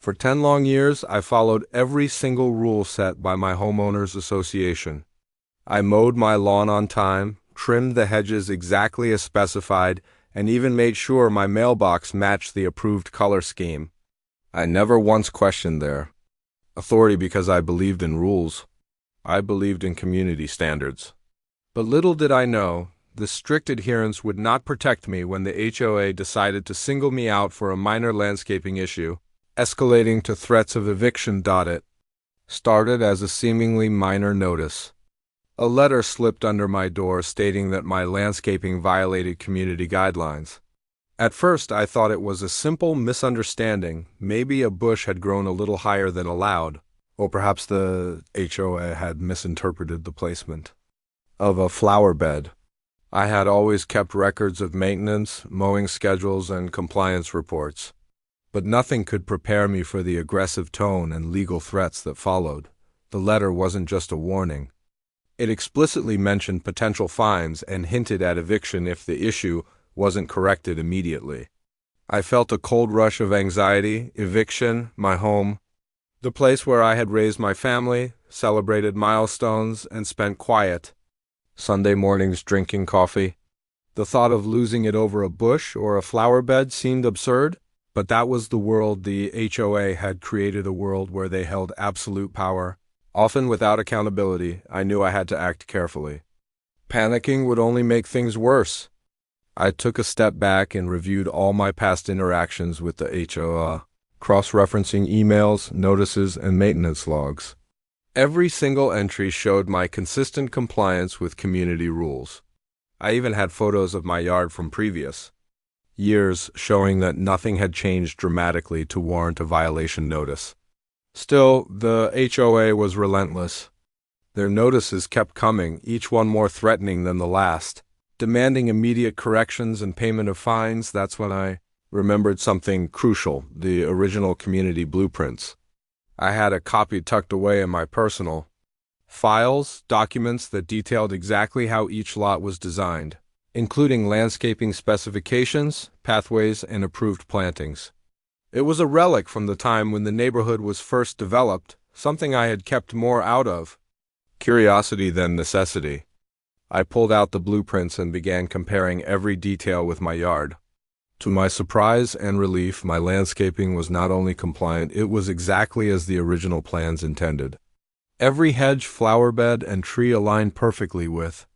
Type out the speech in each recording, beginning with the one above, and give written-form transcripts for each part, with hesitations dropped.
For 10 long years, I followed every single rule set by my Homeowners Association. I mowed my lawn on time, trimmed the hedges exactly as specified, and even made sure my mailbox matched the approved color scheme. I never once questioned their authority because I believed in rules. I believed in community standards. But little did I know, the strict adherence would not protect me when the HOA decided to single me out for a minor landscaping issue, escalating to threats of eviction. It started as a seemingly minor notice. A letter slipped under my door stating that my landscaping violated community guidelines. At first, I thought it was a simple misunderstanding. Maybe a bush had grown a little higher than allowed, or perhaps the HOA had misinterpreted the placement of a flower bed. I had always kept records of maintenance, mowing schedules, and compliance reports, but nothing could prepare me for the aggressive tone and legal threats that followed. The letter wasn't just a warning. It explicitly mentioned potential fines and hinted at eviction if the issue wasn't corrected immediately. I felt a cold rush of anxiety. Eviction, my home, the place where I had raised my family, celebrated milestones, and spent quiet Sunday mornings drinking coffee. The thought of losing it over a bush or a flower bed seemed absurd, but that was the world the HOA had created, a world where they held absolute power. Often without accountability, I knew I had to act carefully. Panicking would only make things worse. I took a step back and reviewed all my past interactions with the HOA, cross-referencing emails, notices, and maintenance logs. Every single entry showed my consistent compliance with community rules. I even had photos of my yard from previous years showing that nothing had changed dramatically to warrant a violation notice. Still, the HOA was relentless. Their notices kept coming, each one more threatening than the last, demanding immediate corrections and payment of fines. That's when I remembered something crucial: the original community blueprints. I had a copy tucked away in my personal files, documents that detailed exactly how each lot was designed, including landscaping specifications, pathways, and approved plantings. It was a relic from the time when the neighborhood was first developed, something I had kept more out of curiosity than necessity. I pulled out the blueprints and began comparing every detail with my yard. To my surprise and relief, my landscaping was not only compliant, it was exactly as the original plans intended. Every hedge, flower bed, and tree aligned perfectly with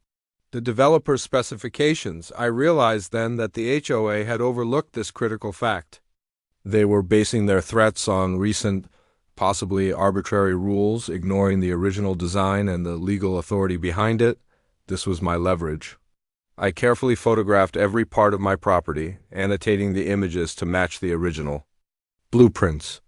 the developer's specifications. I realized then that the HOA had overlooked this critical fact. They were basing their threats on recent, possibly arbitrary rules, ignoring the original design and the legal authority behind it. This was my leverage. I carefully photographed every part of my property, annotating the images to match the original blueprints.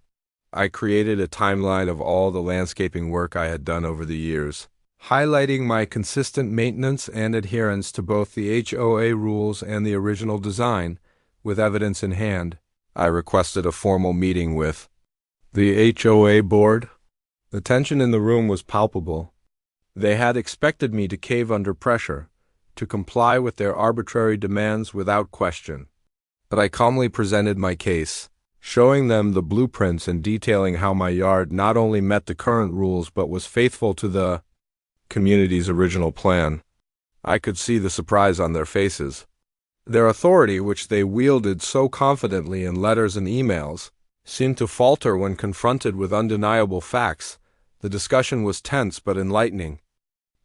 I created a timeline of all the landscaping work I had done over the years, highlighting my consistent maintenance and adherence to both the HOA rules and the original design. With evidence in hand, I requested a formal meeting with the HOA board. The tension in the room was palpable. They had expected me to cave under pressure, to comply with their arbitrary demands without question. But I calmly presented my case, showing them the blueprints and detailing how my yard not only met the current rules but was faithful to the community's original plan. I could see the surprise on their faces. Their authority, which they wielded so confidently in letters and emails, seemed to falter when confronted with undeniable facts. The discussion was tense but enlightening.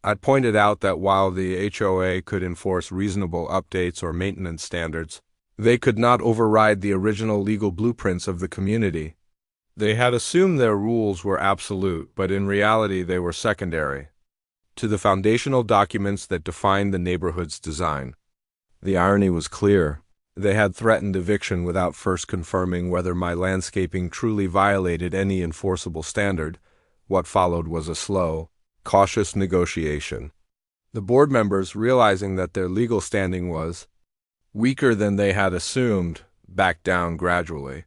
I pointed out that while the HOA could enforce reasonable updates or maintenance standards, they could not override the original legal blueprints of the community. They had assumed their rules were absolute, but in reality they were secondary to the foundational documents that defined the neighborhood's design. The irony was clear. They had threatened eviction without first confirming whether my landscaping truly violated any enforceable standard. What followed was a slow, cautious negotiation. The board members, realizing that their legal standing was weaker than they had assumed, backed down gradually.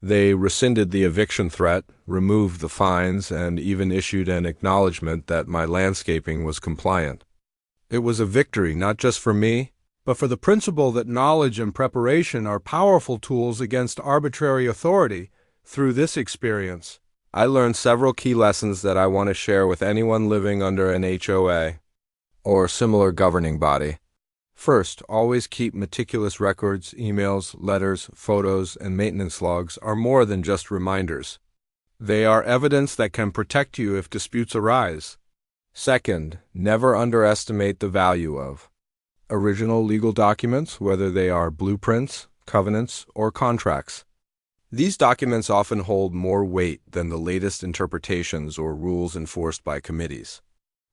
They rescinded the eviction threat, removed the fines, and even issued an acknowledgement that my landscaping was compliant. It was a victory not just for me, but for the principle that knowledge and preparation are powerful tools against arbitrary authority. Through this experience, I learned several key lessons that I want to share with anyone living under an HOA or similar governing body. First, always keep meticulous records. Emails, letters, photos, and maintenance logs are more than just reminders. They are evidence that can protect you if disputes arise. Second, never underestimate the value of original legal documents, whether they are blueprints, covenants, or contracts. These documents often hold more weight than the latest interpretations or rules enforced by committees.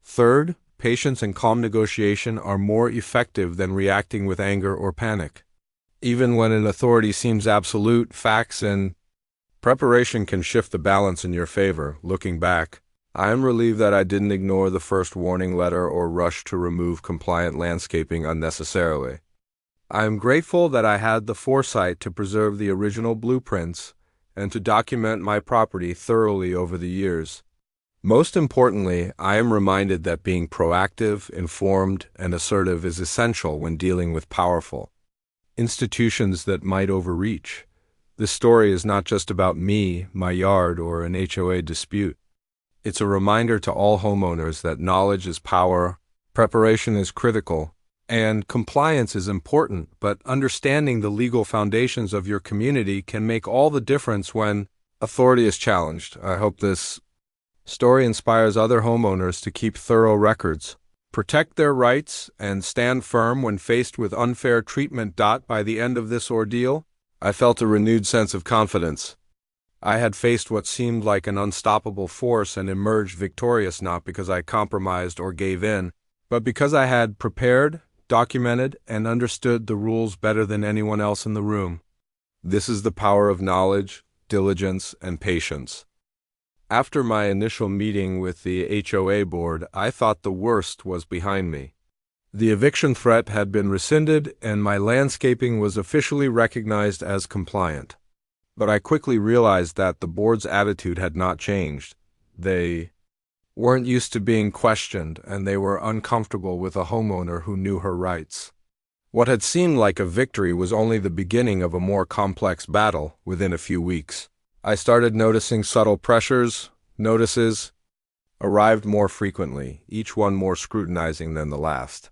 Third, patience and calm negotiation are more effective than reacting with anger or panic. Even when an authority seems absolute, facts and preparation can shift the balance in your favor. Looking back, I am relieved that I didn't ignore the first warning letter or rush to remove compliant landscaping unnecessarily. I am grateful that I had the foresight to preserve the original blueprints and to document my property thoroughly over the years. Most importantly, I am reminded that being proactive, informed, and assertive is essential when dealing with powerful institutions that might overreach. This story is not just about me, my yard, or an HOA dispute. It's a reminder to all homeowners that knowledge is power, preparation is critical, and compliance is important, but understanding the legal foundations of your community can make all the difference when authority is challenged. I hope this story inspires other homeowners to keep thorough records, protect their rights, and stand firm when faced with unfair treatment. By the end of this ordeal, I felt a renewed sense of confidence. I had faced what seemed like an unstoppable force and emerged victorious, not because I compromised or gave in, but because I had prepared, documented, and understood the rules better than anyone else in the room. This is the power of knowledge, diligence, and patience. After my initial meeting with the HOA board, I thought the worst was behind me. The eviction threat had been rescinded, and my landscaping was officially recognized as compliant. But I quickly realized that the board's attitude had not changed. They weren't used to being questioned, and they were uncomfortable with a homeowner who knew her rights. What had seemed like a victory was only the beginning of a more complex battle. Within a few weeks, I started noticing subtle pressures. Notices arrived more frequently, each one more scrutinizing than the last.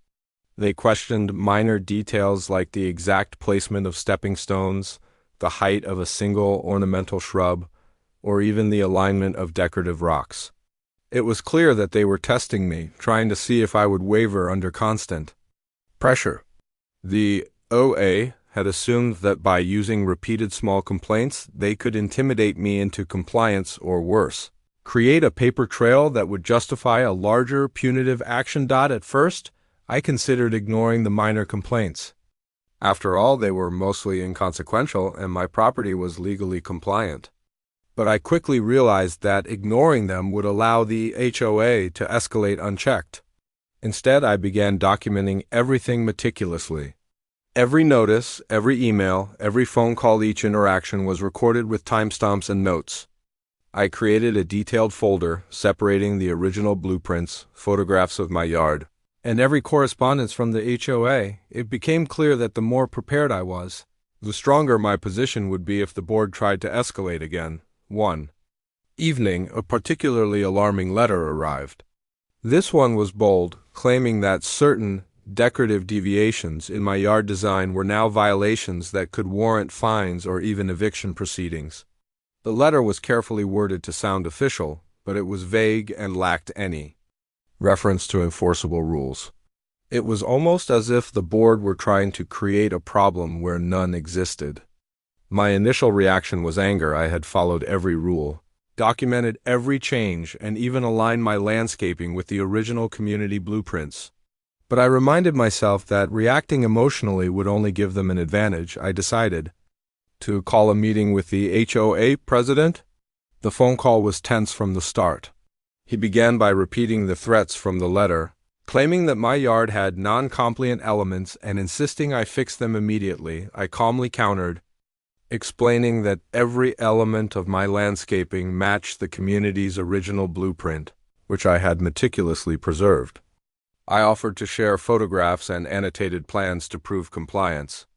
They questioned minor details like the exact placement of stepping stones, the height of a single ornamental shrub, or even the alignment of decorative rocks. It was clear that they were testing me, trying to see if I would waver under constant pressure. The OA had assumed that by using repeated small complaints, they could intimidate me into compliance or worse, create a paper trail that would justify a larger punitive action. At first, I considered ignoring the minor complaints. After all, they were mostly inconsequential and my property was legally compliant. But I quickly realized that ignoring them would allow the HOA to escalate unchecked. Instead, I began documenting everything meticulously. Every notice, every email, every phone call, each interaction was recorded with timestamps and notes. I created a detailed folder separating the original blueprints, photographs of my yard, and every correspondence from the HOA. It became clear that the more prepared I was, the stronger my position would be if the board tried to escalate again. One evening, a particularly alarming letter arrived. This one was bold, claiming that certain decorative deviations in my yard design were now violations that could warrant fines or even eviction proceedings. The letter was carefully worded to sound official, but it was vague and lacked any reference to enforceable rules. It was almost as if the board were trying to create a problem where none existed. My initial reaction was anger. I had followed every rule, documented every change, and even aligned my landscaping with the original community blueprints. But I reminded myself that reacting emotionally would only give them an advantage. I decided to call a meeting with the HOA president. The phone call was tense from the start. He began by repeating the threats from the letter, claiming that my yard had non-compliant elements and insisting I fix them immediately. I calmly countered, explaining that every element of my landscaping matched the community's original blueprint, which I had meticulously preserved. I offered to share photographs and annotated plans to prove compliance.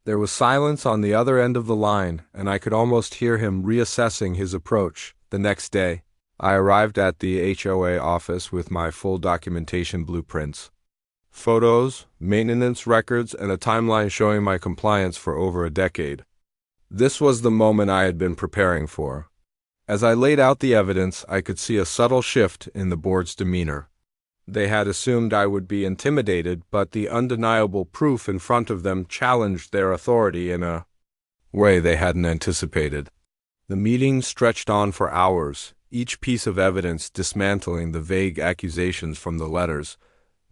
There was silence on the other end of the line, and I could almost hear him reassessing his approach. The next day, I arrived at the HOA office with my full documentation blueprints. Photos, maintenance records, and a timeline showing my compliance for over a decade. This was the moment I had been preparing for. As I laid out the evidence, I could see a subtle shift in the board's demeanor. They had assumed I would be intimidated, but the undeniable proof in front of them challenged their authority in a way they hadn't anticipated. The meeting stretched on for hours, each piece of evidence dismantling the vague accusations from the letters.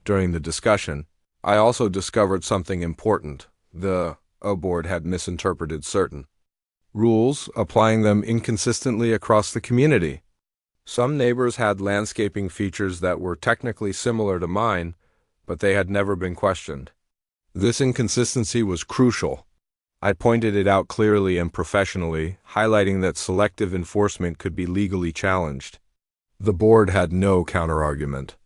During the discussion, I also discovered something important. The board had misinterpreted certain rules, applying them inconsistently across the community. Some neighbors had landscaping features that were technically similar to mine, but they had never been questioned. This inconsistency was crucial. I pointed it out clearly and professionally, highlighting that selective enforcement could be legally challenged. The board had no counterargument.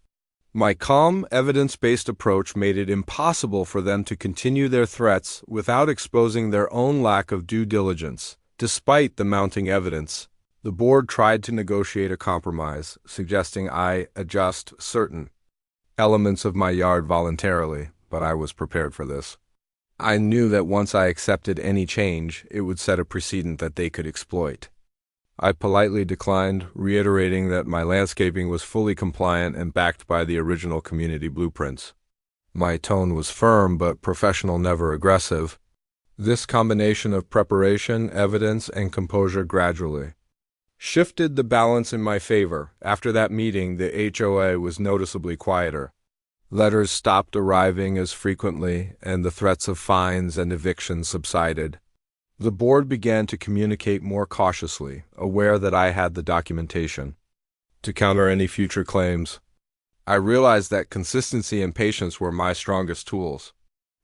My calm, evidence-based approach made it impossible for them to continue their threats without exposing their own lack of due diligence. Despite the mounting evidence, the board tried to negotiate a compromise, suggesting I adjust certain elements of my yard voluntarily, but I was prepared for this. I knew that once I accepted any change, it would set a precedent that they could exploit. I politely declined, reiterating that my landscaping was fully compliant and backed by the original community blueprints. My tone was firm but professional, never aggressive. This combination of preparation, evidence, and composure gradually shifted the balance in my favor. After that meeting, the HOA was noticeably quieter. Letters stopped arriving as frequently, and the threats of fines and eviction subsided. The board began to communicate more cautiously, aware that I had the documentation to counter any future claims. I realized that consistency and patience were my strongest tools.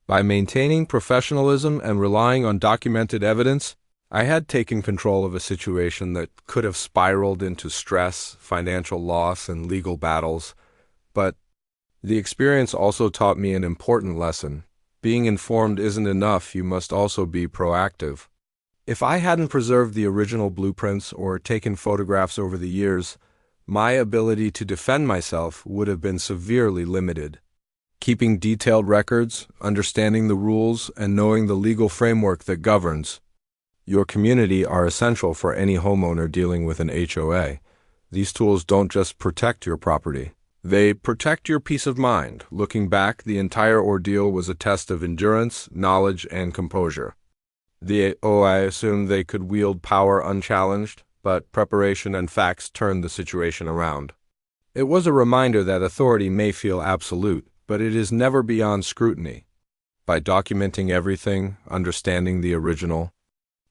By maintaining professionalism and relying on documented evidence, I had taken control of a situation that could have spiraled into stress, financial loss, and legal battles. But the experience also taught me an important lesson. Being informed isn't enough, you must also be proactive. If I hadn't preserved the original blueprints or taken photographs over the years, my ability to defend myself would have been severely limited. Keeping detailed records, understanding the rules, and knowing the legal framework that governs your community are essential for any homeowner dealing with an HOA. These tools don't just protect your property. They protect your peace of mind. Looking back, the entire ordeal was a test of endurance, knowledge, and composure. The HOA assumed they could wield power unchallenged, but preparation and facts turned the situation around. It was a reminder that authority may feel absolute, but it is never beyond scrutiny. By documenting everything, understanding the original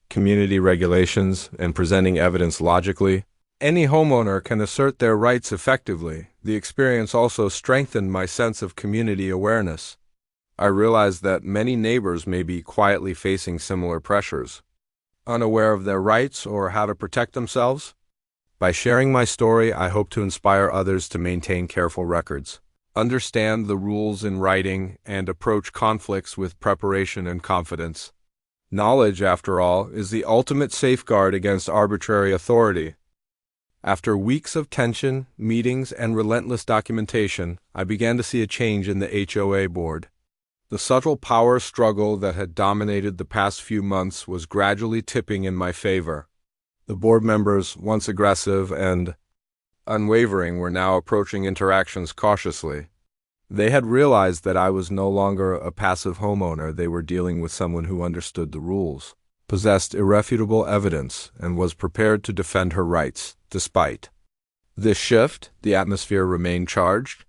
community regulations, and presenting evidence logically, any homeowner can assert their rights effectively. The experience also strengthened my sense of community awareness. I realized that many neighbors may be quietly facing similar pressures, unaware of their rights or how to protect themselves. By sharing my story, I hope to inspire others to maintain careful records, understand the rules in writing, and approach conflicts with preparation and confidence. Knowledge, after all, is the ultimate safeguard against arbitrary authority. After weeks of tension, meetings, and relentless documentation, I began to see a change in the HOA board. The subtle power struggle that had dominated the past few months was gradually tipping in my favor. The board members, once aggressive and unwavering, were now approaching interactions cautiously. They had realized that I was no longer a passive homeowner. They were dealing with someone who understood the rules, possessed irrefutable evidence, and was prepared to defend her rights. Despite this shift, the atmosphere remained charged.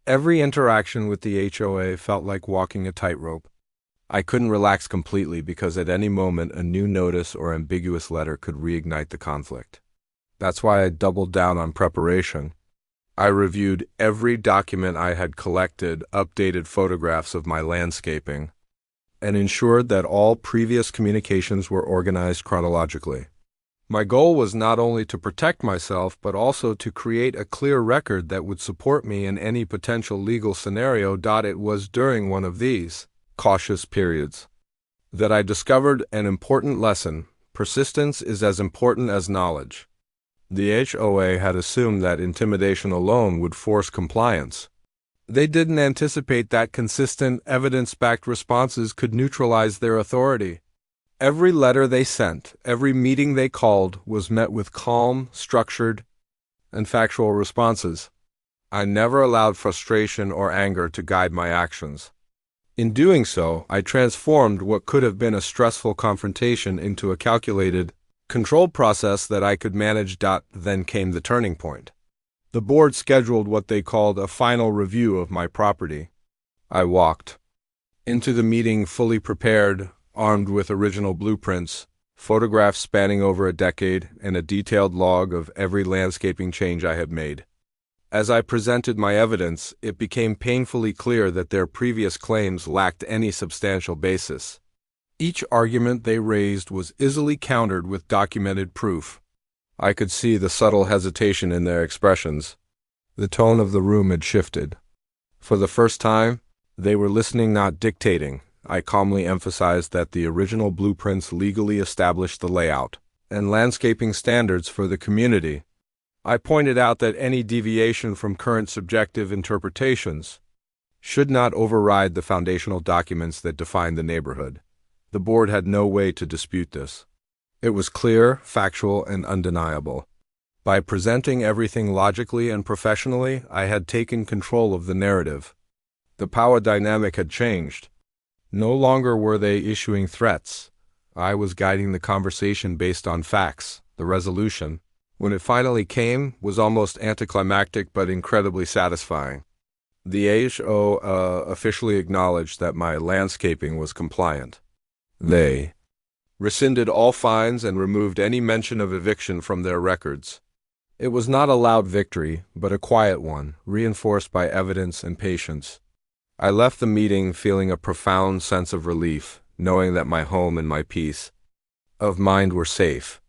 Every interaction with the HOA felt like walking a tightrope. I couldn't relax completely because at any moment a new notice or ambiguous letter could reignite the conflict. That's why I doubled down on preparation. I reviewed every document I had collected, updated photographs of my landscaping, and ensured that all previous communications were organized chronologically. My goal was not only to protect myself, but also to create a clear record that would support me in any potential legal scenario. It was during one of these cautious periods that I discovered an important lesson: persistence is as important as knowledge. The HOA had assumed that intimidation alone would force compliance. They didn't anticipate that consistent, evidence-backed responses could neutralize their authority. Every letter they sent, every meeting they called, was met with calm, structured, and factual responses. I never allowed frustration or anger to guide my actions. In doing so, I transformed what could have been a stressful confrontation into a calculated, controlled process that I could manage. Then came the turning point. The board scheduled what they called a final review of my property. I walked into the meeting fully prepared, armed with original blueprints, photographs spanning over a decade, and a detailed log of every landscaping change I had made. As I presented my evidence, it became painfully clear that their previous claims lacked any substantial basis. Each argument they raised was easily countered with documented proof. I could see the subtle hesitation in their expressions. The tone of the room had shifted. For the first time, they were listening, not dictating. I calmly emphasized that the original blueprints legally established the layout and landscaping standards for the community. I pointed out that any deviation from current subjective interpretations should not override the foundational documents that define the neighborhood. The board had no way to dispute this. It was clear, factual, and undeniable. By presenting everything logically and professionally, I had taken control of the narrative. The power dynamic had changed. No longer were they issuing threats. I was guiding the conversation based on facts. The resolution, when it finally came, was almost anticlimactic but incredibly satisfying. The HOA officially acknowledged that my landscaping was compliant. They rescinded all fines and removed any mention of eviction from their records. It was not a loud victory, but a quiet one, reinforced by evidence and patience. I left the meeting feeling a profound sense of relief, knowing that my home and my peace of mind were safe.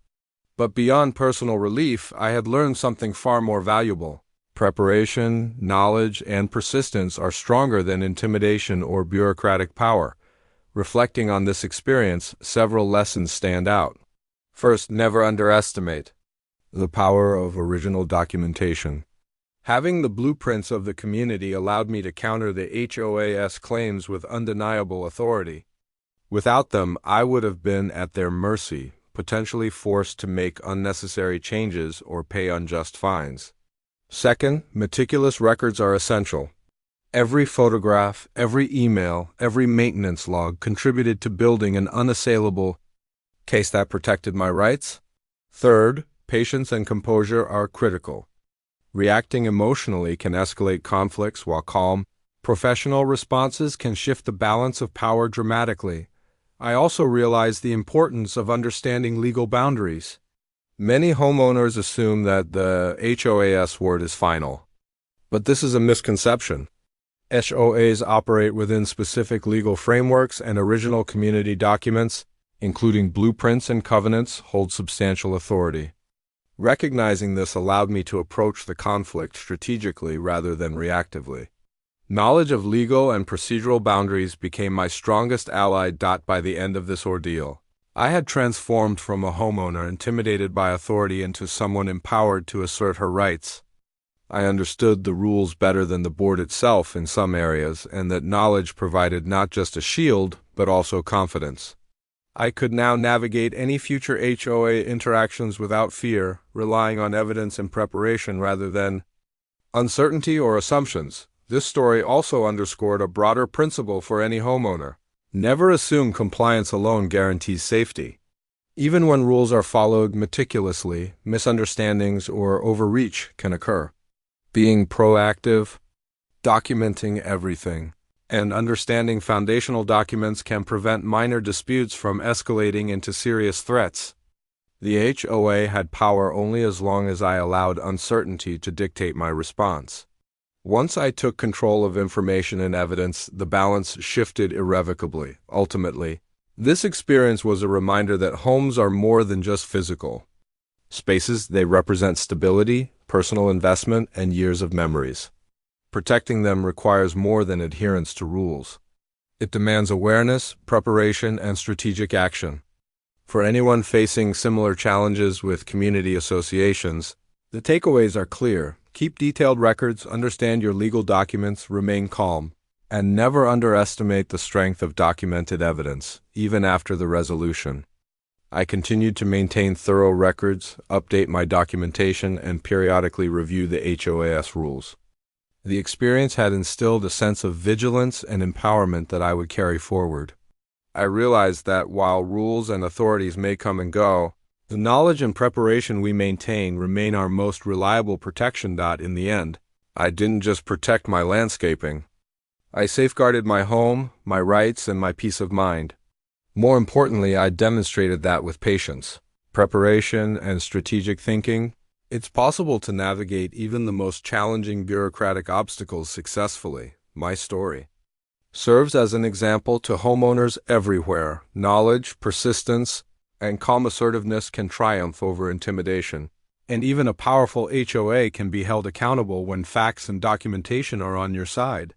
But beyond personal relief, I had learned something far more valuable. Preparation, knowledge, and persistence are stronger than intimidation or bureaucratic power. Reflecting on this experience, several lessons stand out. First, never underestimate the power of original documentation. Having the blueprints of the community allowed me to counter the HOA's claims with undeniable authority. Without them, I would have been at their mercy, potentially forced to make unnecessary changes or pay unjust fines. Second, meticulous records are essential. Every photograph, every email, every maintenance log contributed to building an unassailable case that protected my rights. Third, patience and composure are critical. Reacting emotionally can escalate conflicts, while calm, professional responses can shift the balance of power dramatically. I also realized the importance of understanding legal boundaries. Many homeowners assume that the HOA's word is final. But this is a misconception. HOAs operate within specific legal frameworks, and original community documents, including blueprints and covenants, hold substantial authority. Recognizing this allowed me to approach the conflict strategically rather than reactively. Knowledge of legal and procedural boundaries became my strongest ally. By the end of this ordeal, I had transformed from a homeowner intimidated by authority into someone empowered to assert her rights. I understood the rules better than the board itself in some areas, and that knowledge provided not just a shield, but also confidence. I could now navigate any future HOA interactions without fear, relying on evidence and preparation rather than uncertainty or assumptions. This story also underscored a broader principle for any homeowner. Never assume compliance alone guarantees safety. Even when rules are followed meticulously, misunderstandings or overreach can occur. Being proactive, documenting everything, and understanding foundational documents can prevent minor disputes from escalating into serious threats. The HOA had power only as long as I allowed uncertainty to dictate my response. Once I took control of information and evidence, the balance shifted irrevocably. Ultimately, this experience was a reminder that homes are more than just physical spaces. They represent stability, personal investment, and years of memories. Protecting them requires more than adherence to rules. It demands awareness, preparation, and strategic action. For anyone facing similar challenges with community associations, the takeaways are clear. Keep detailed records, understand your legal documents, remain calm, and never underestimate the strength of documented evidence, even after the resolution. I continued to maintain thorough records, update my documentation, and periodically review the HOAS rules. The experience had instilled a sense of vigilance and empowerment that I would carry forward. I realized that while rules and authorities may come and go, the knowledge and preparation we maintain remain our most reliable protection. In the end, I didn't just protect my landscaping. I safeguarded my home, my rights, and my peace of mind. More importantly, I demonstrated that with patience, preparation, and strategic thinking, it's possible to navigate even the most challenging bureaucratic obstacles successfully. My story serves as an example to homeowners everywhere. Knowledge, persistence, and calm assertiveness can triumph over intimidation. And even a powerful HOA can be held accountable when facts and documentation are on your side.